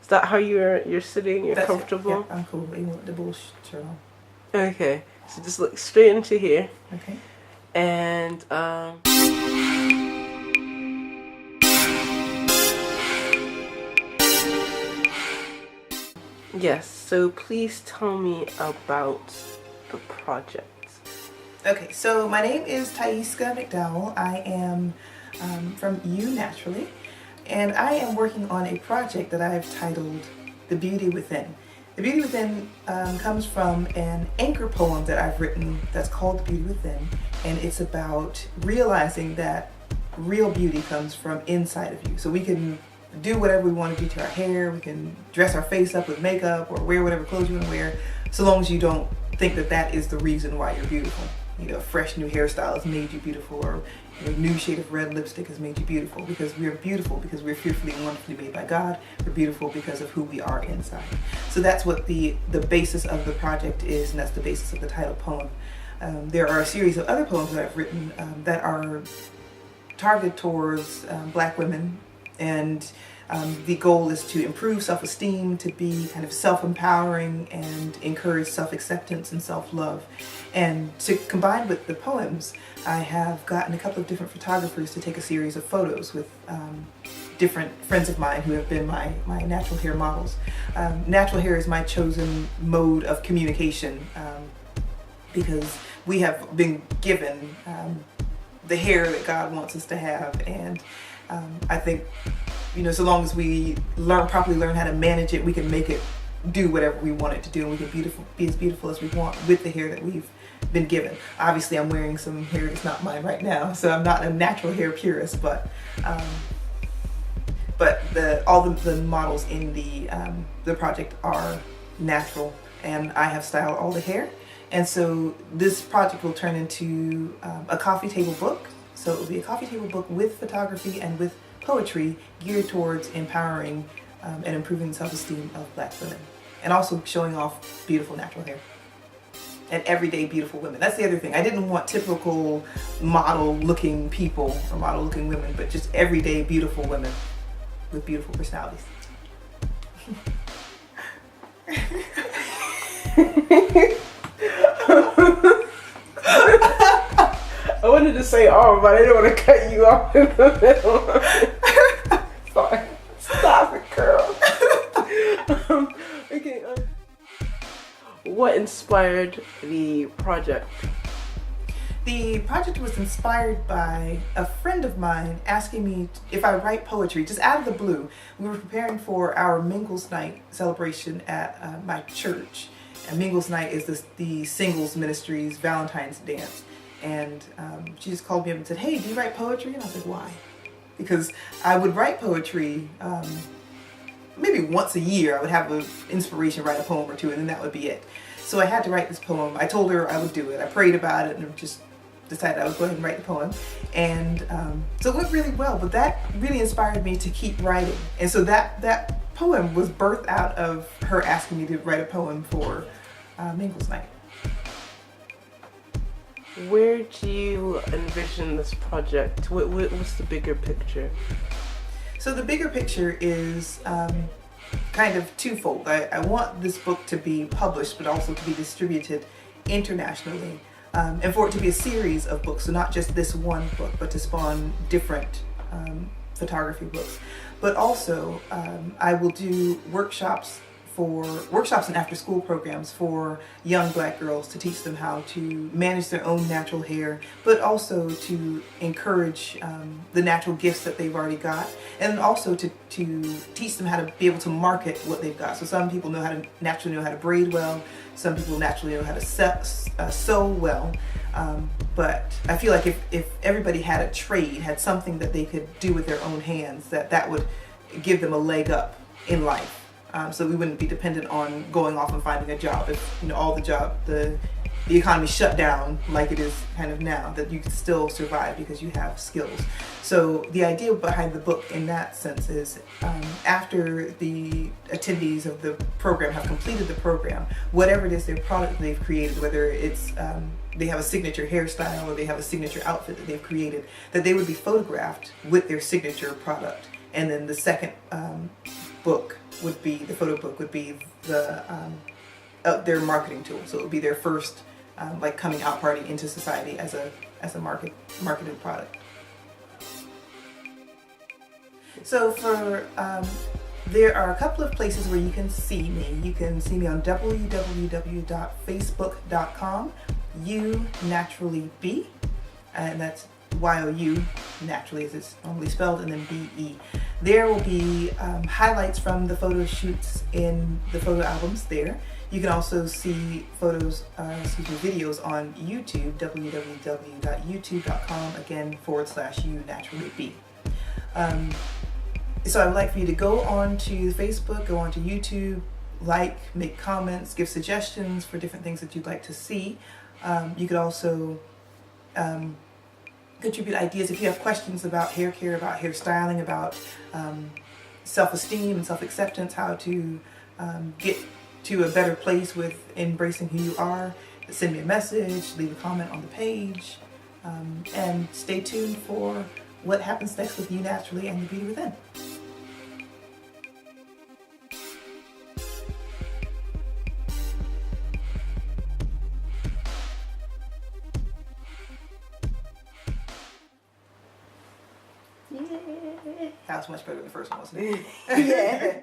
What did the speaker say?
Is that how you're sitting? You're That's comfortable? Yeah, I'm cool, even with the bull shirt on. Okay, so just look straight into here. Okay. And yes, so please tell me about the project. Okay, so my name is Tieska McDowell. I am from You Naturally, and I am working on a project that I've titled The Beauty Within. The Beauty Within comes from an anchor poem that I've written that's called The Beauty Within, and it's about realizing that real beauty comes from inside of you. So we can do whatever we want to do to our hair, we can dress our face up with makeup or wear whatever clothes you want to wear, so long as you don't think that that is the reason why you're beautiful. You know, a fresh new hairstyle has made you beautiful, or a new shade of red lipstick has made you beautiful, because we're beautiful because we're fearfully and wonderfully made by God. We're beautiful because of who we are inside. So that's what the basis of the project is, and that's the basis of the title poem. There are a series of other poems that I've written that are targeted towards Black women, and the goal is to improve self-esteem, to be kind of self-empowering and encourage self-acceptance and self-love. And to combine with the poems, I have gotten a couple of different photographers to take a series of photos with different friends of mine who have been my natural hair models. Natural hair is my chosen mode of communication because we have been given the hair that God wants us to have, and I think, you know, so long as we properly learn how to manage it, we can make it do whatever we want it to do, and we can be as beautiful as we want with the hair that we've been given. Obviously, I'm wearing some hair that's not mine right now, so I'm not a natural hair purist, but all the models in the project are natural, and I have styled all the hair. And so this project will turn into a coffee table book. So it will be a coffee table book with photography and with poetry geared towards empowering and improving the self-esteem of Black women, and also showing off beautiful natural hair and everyday beautiful women. That's the other thing. I didn't want typical model-looking people or model-looking women, but just everyday beautiful women with beautiful personalities. I wanted to say all, but I didn't want to cut you off in the middle. Sorry. Stop it, girl. Okay. What inspired the project? The project was inspired by a friend of mine asking me if I write poetry, just out of the blue. We were preparing for our Mingles Night celebration at my church. And Mingles Night is the Singles Ministry's Valentine's dance. And she just called me up and said, "Hey, do you write poetry?" And I said, "Why?" Because I would write poetry maybe once a year. I would have an inspiration, write a poem or two, and then that would be it. So I had to write this poem. I told her I would do it. I prayed about it and just decided I would go ahead and write the poem. And so it went really well, but that really inspired me to keep writing. And so that poem was birthed out of her asking me to write a poem for Mingles Night. Where do you envision this project? What's the bigger picture? So the bigger picture is kind of twofold. I want this book to be published, but also to be distributed internationally, and for it to be a series of books, so not just this one book, but to spawn different photography books. But also, I will do workshops and after-school programs for young Black girls to teach them how to manage their own natural hair, but also to encourage the natural gifts that they've already got, and also to teach them how to be able to market what they've got. So some people naturally know how to braid well, some people naturally know how to sew well, but I feel like if everybody had a trade, had something that they could do with their own hands, that would give them a leg up in life. So we wouldn't be dependent on going off and finding a job. If the economy shut down like it is kind of now, that you can still survive because you have skills. So the idea behind the book in that sense is after the attendees of the program have completed the program, whatever it is their product they've created, whether it's they have a signature hairstyle or they have a signature outfit that they've created, that they would be photographed with their signature product. And then the second book would be, the photo book would be their marketing tool. So it would be their first like coming out party into society as a marketed product. So there are a couple of places where you can see me. You can see me on www.facebook.com, YouNaturallyB, and that's Y-O-U, naturally as it's normally spelled, and then B-E. There will be highlights from the photo shoots in the photo albums there. You can also see videos on YouTube, www.youtube.com, again, /YouNaturallyB. So I would like for you to go on to Facebook, go on to YouTube, like, make comments, give suggestions for different things that you'd like to see. You could also contribute ideas if you have questions about hair care, about hairstyling, about self-esteem and self-acceptance, how to get to a better place with embracing who you are. Send me a message, leave a comment on the page, and stay tuned for what happens next with You Naturally and the Beauty Within. That was much better than the first one, wasn't it? Yeah.